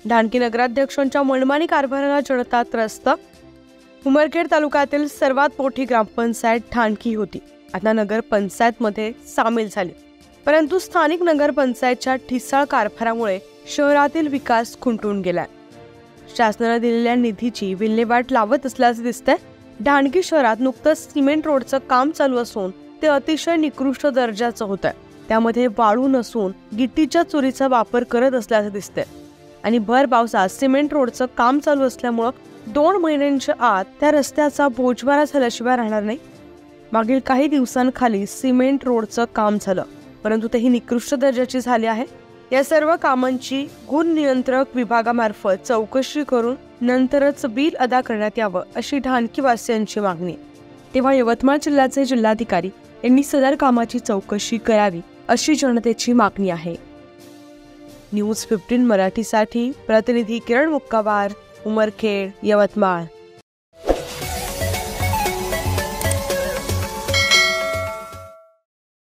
ढाणकी नगराध्यक्षांच्या मनमानी कारभाराला जनता त्रस्त। उमरखेड तालुक्यातील सर्वात मोठी ग्रामपंचायत ढाणकी होती, आता नगरपंचायतमध्ये सामील झाली। परंतु स्थानिक नगरपंचायतच्या ठिसाळ कारभारामुळे शहरातील विकास खुंटून गेलाय। शासनाने दिलेल्या निधीची विल्हेवाट लावत असल्याचे दिसतंय। ढाणकी शहरात नुकतंच सिमेंट रोडचं काम चालू असून ते अतिशय निकृष्ट दर्जाचं होतंय। त्यामध्ये वाळू नसून गिट्टीच्या चुरीचा वापर करत असल्याचे दिसतंय आणि भर पावसात सिमेंट रोडचं काम चालू असल्यामुळे 2 महिन्यांच्या आत त्या रस्त्याचा बोजवारा झाल्याशिवाय राहणार नाही। मागील काही दिवसांखाली सिमेंट रोडचं काम झालं, परंतु तेही निकृष्ट दर्जाची झाली आहे। या सर्व कामांची गुण नियंत्रक विभागामार्फत चौकशी करून नंतरच बिल अदा करण्यात यावं अशी ढाणकीवासियांची मागणी। तेव्हा यवतमाळ जिल्ह्याचे जिल्हाधिकारी यांनी सदर कामाची चौकशी करावी अशी जनतेची मागणी आहे। न्यूज 15 मराठीसाठी प्रतिनिधी किरण मुक्कावार, उमरखेड, यवतमाळ।